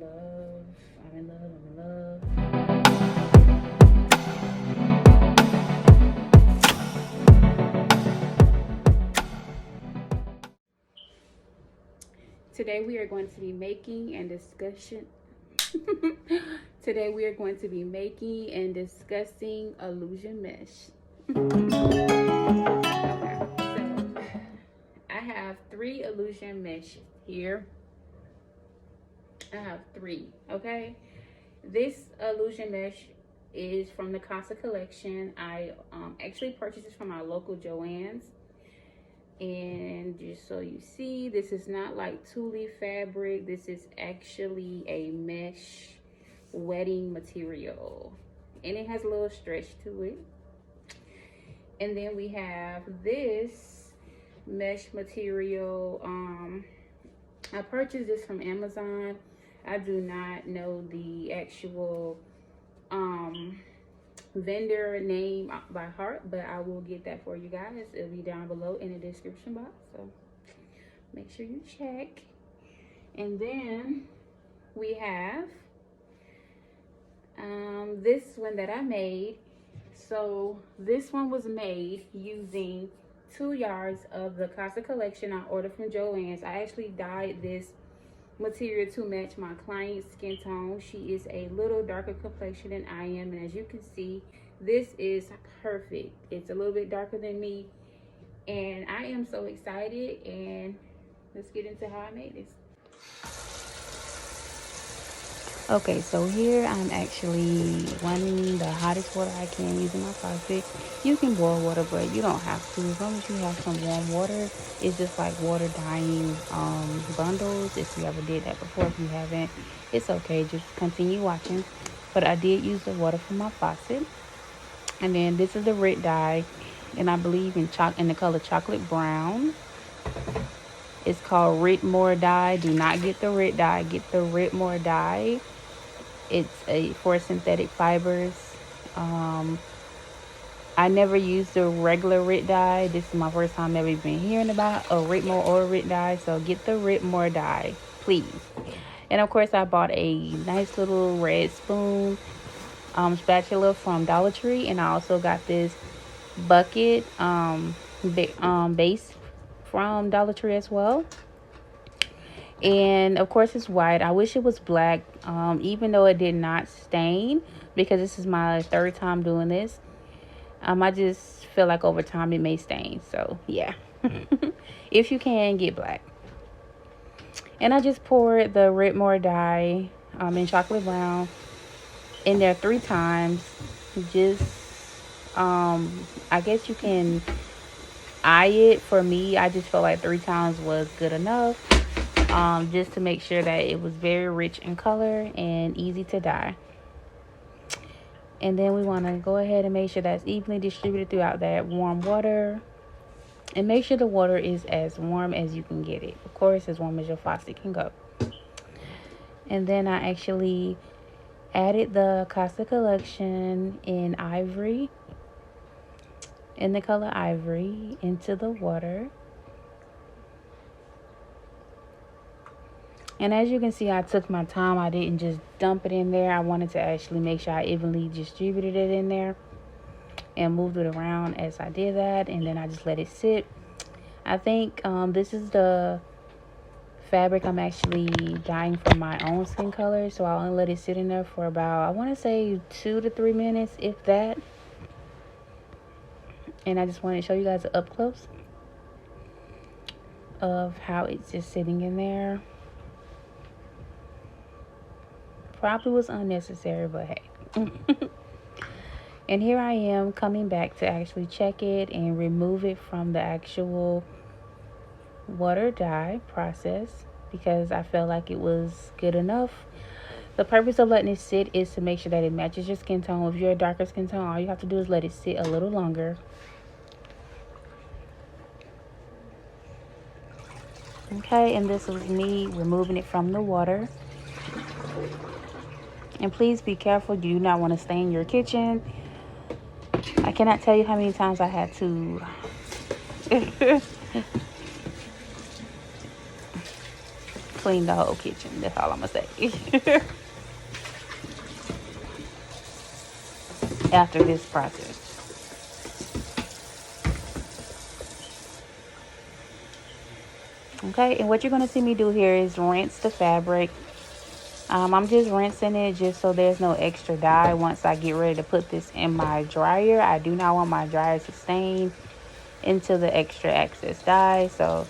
Love. I'm in love. I'm in love. Today we are going to be making and discussion. Today we are going to be making and discussing illusion mesh. Okay, so I have 3 illusion mesh here. I have 3. Okay, this illusion mesh is from the Casa collection. I actually purchased this from my local Joann's. And just so you see, this is not like tulle fabric. This is actually a mesh wedding material, and it has a little stretch to it. And then we have this mesh material. I purchased this from Amazon. I do not know the actual vendor name by heart, but I will get that for you guys. It'll be down below in the description box, so make sure you check. And then we have this one that I made. So this one was made using 2 yards of the Casa collection I ordered from Joann's. I actually dyed this material to match my client's skin tone. She is a little darker complexion than I am, and as you can see, this is perfect. It's a little bit darker than me, and I am so excited. And let's get into how I made this. Okay, so here I'm actually running the hottest water I can using my faucet. You can boil water, but you don't have to. As long as you have some warm water, it's just like water dyeing bundles. If you ever did that before, if you haven't, it's okay. Just continue watching. But I did use the water from my faucet. And then this is the red dye, and I believe in the color chocolate brown. It's called Ritmore dye. Do not get the red dye. Get the Ritmore dye. It's for synthetic fibers. I never used the regular Rit dye. This is my first time ever been hearing about a Ritmore or Rit dye. So get the Ritmore dye, please. And of course, I bought a nice little red spoon spatula from Dollar Tree, and I also got this bucket base from Dollar Tree as well. And of course it's white. I wish it was black, even though it did not stain, because this is my 3rd time doing this. I just feel like over time it may stain, so yeah. If you can, get black. And I just poured the Ritmore dye in chocolate brown in there 3 times. Just I guess you can eye it. For me, I just felt like 3 times was good enough, just to make sure that it was very rich in color and easy to dye. And then we want to go ahead and make sure that's evenly distributed throughout that warm water, and make sure the water is as warm as you can get it, of course as warm as your faucet can go. And then I actually added the Casa collection in ivory, in the color ivory, into the water. And as you can see, I took my time. I didn't just dump it in there. I wanted to actually make sure I evenly distributed it in there and moved it around as I did that. And then I just let it sit. I think this is the fabric I'm actually dyeing for my own skin color, so I only let it sit in there for about, I want to say 2 to 3 minutes, if that. And I just wanted to show you guys up close of how it's just sitting in there. Probably was unnecessary, but hey. And here I am coming back to actually check it and remove it from the actual water dye process, because I felt like it was good enough. The purpose of letting it sit is to make sure that it matches your skin tone. If you're a darker skin tone, all you have to do is let it sit a little longer. Okay, and this was me removing it from the water. And please be careful. You do not want to stain your kitchen. I cannot tell you how many times I had to clean the whole kitchen. That's all I'm gonna say. After this process. Okay, and what you're gonna see me do here is rinse the fabric. I'm just rinsing it just so there's no extra dye once I get ready to put this in my dryer. I do not want my dryer to stain into the extra excess dye, so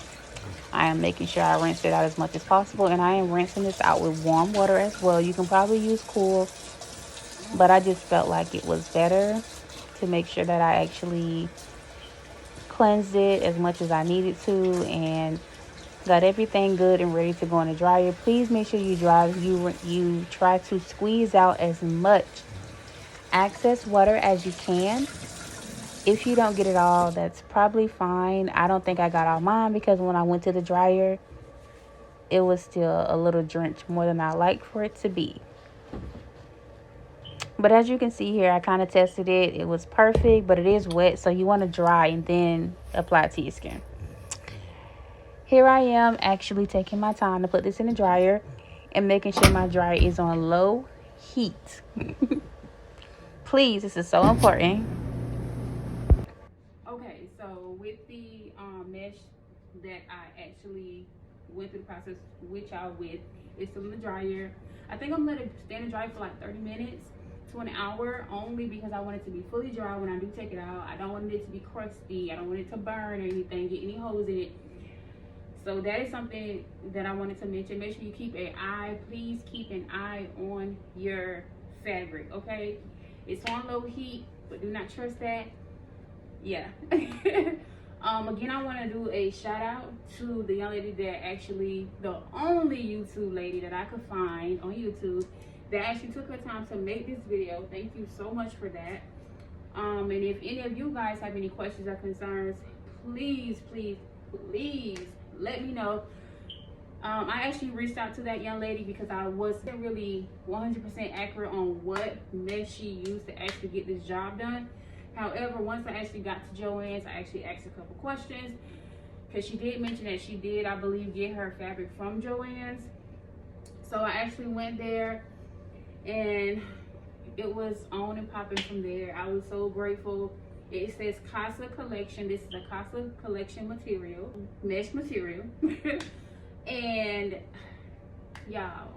I am making sure I rinse it out as much as possible, and I am rinsing this out with warm water as well. You can probably use cool, but I just felt like it was better to make sure that I actually cleansed it as much as I needed to and got everything good and ready to go in the dryer. Please make sure you try to squeeze out as much excess water as you can. If you don't get it all, that's probably fine. I don't think I got all mine because when I went to the dryer, it was still a little drenched more than I like for it to be. But as you can see here, I kind of tested it. It was perfect, but it is wet, so you want to dry and then apply it to your skin. Here I am actually taking my time to put this in the dryer and making sure my dryer is on low heat. Please, this is so important. Okay, so with the mesh that I actually went through the process with y'all with, it's still in the dryer. I think I'm gonna let it stand and dry for like 30 minutes to an hour, only because I want it to be fully dry when I do take it out. I don't want it to be crusty. I don't want it to burn or anything, get any holes in it. So that is something that I wanted to mention. Make sure you keep an eye, please keep an eye on your fabric, okay? It's on low heat, but do not trust that. Yeah. Again, I want to do a shout out to the young lady that actually, the only YouTube lady that I could find on YouTube that actually took her time to make this video. Thank you so much for that. And if any of you guys have any questions or concerns, please let me know. I actually reached out to that young lady because I wasn't really 100% accurate on what mesh she used to actually get this job done. However, once I actually got to Joann's, I actually asked a couple questions because she did mention that she did, I believe, get her fabric from Joann's. So I actually went there and it was on and popping from there. I was so grateful. It says Casa Collection. This is a Casa Collection material, mesh material. And y'all,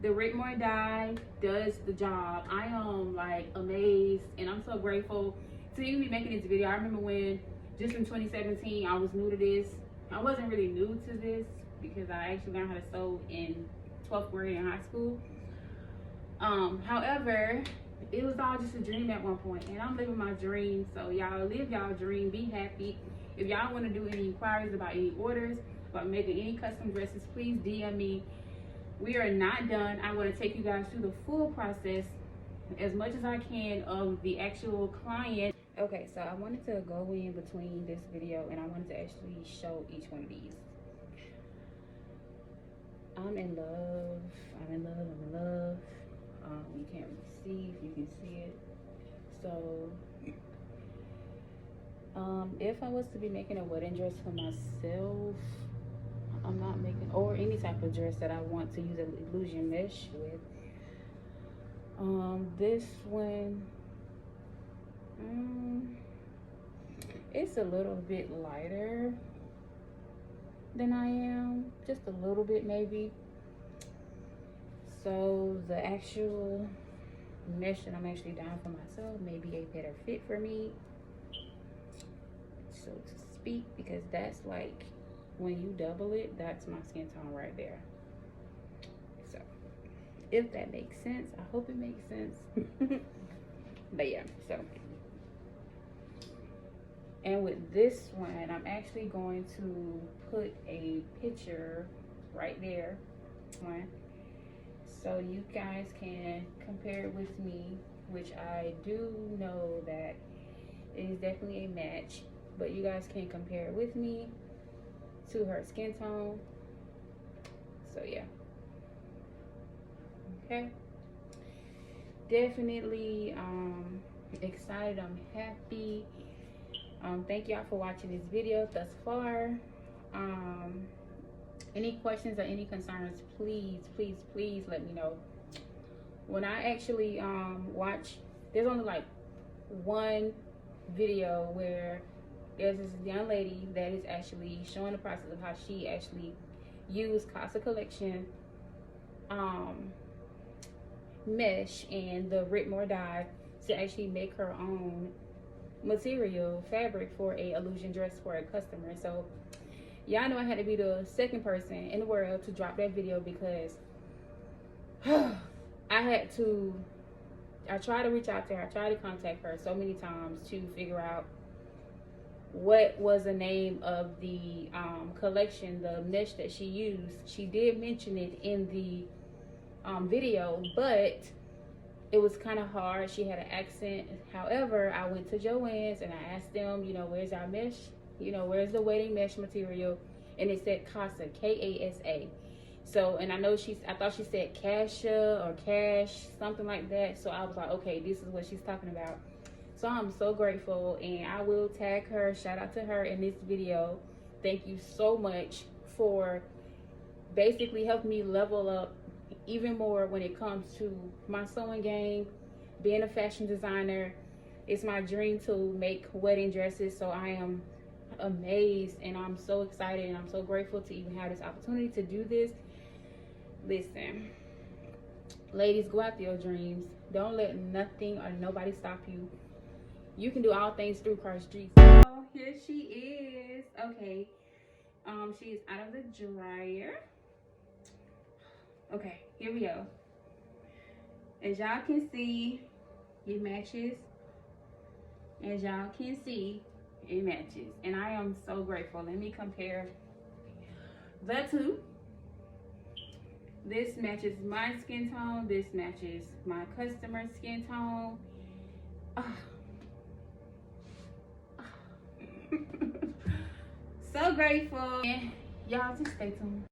the Rickmore dye does the job. I am like amazed and I'm so grateful to even be making this video. I remember when just in 2017 I was new to this. I wasn't really new to this because I actually learned how to sew in 12th grade in high school. However, it was all just a dream at one point, and I'm living my dream. So y'all live y'all dream, be happy. If y'all want to do any inquiries about any orders, about making any custom dresses, please DM me. We are not done. I want to take you guys through the full process as much as I can of the actual client. Okay, so I wanted to go in between this video and I wanted to actually show each one of these. I'm in love. I'm in love. I'm in love. You can't really see if you can see it. So if I was to be making a wedding dress for myself, I'm not making, or any type of dress that I want to use an illusion mesh with. This one, it's a little bit lighter than I am, just a little bit maybe. So the actual mesh that I'm actually dyeing for myself may be a better fit for me, so to speak, because that's like, when you double it, that's my skin tone right there. So if that makes sense, I hope it makes sense. But yeah, so, and with this one, I'm actually going to put a picture right there, so you guys can compare it with me, which I do know that it is definitely a match, but you guys can compare it with me to her skin tone. So yeah, okay, definitely excited. I'm happy. Thank y'all for watching this video thus far. Any questions or any concerns, please, please, please let me know. When I actually watch, there's only like one video where there's this young lady that is actually showing the process of how she actually used Casa Collection mesh and the Ritmore dye to actually make her own material fabric for a illusion dress for a customer. So y'all know I had to be the second person in the world to drop that video because I tried to reach out to her. I tried to contact her so many times to figure out what was the name of the collection, the mesh that she used. She did mention it in the video, but it was kind of hard. She had an accent. However, I went to Joann's and I asked them, you know, where's our mesh? You know, where's the wedding mesh material? And it said Casa, K-A-S-A. So, and I know I thought she said Cassia or Cash, something like that. So I was like, okay, this is what she's talking about. So I'm so grateful, and I will tag her, shout out to her in this video. Thank you so much for basically helping me level up even more when it comes to my sewing game, being a fashion designer. It's my dream to make wedding dresses, so I am amazed and I'm so excited and I'm so grateful to even have this opportunity to do this. Listen, ladies, go after your dreams. Don't let nothing or nobody stop you. You can do all things through Christ Jesus. Oh, here she is. Okay, she is out of the dryer. Okay, here we go. As y'all can see, it matches. As y'all can see, it matches. And I am so grateful. Let me compare the two. This matches my skin tone. This matches my customer's skin tone. So grateful. And y'all just stay tuned.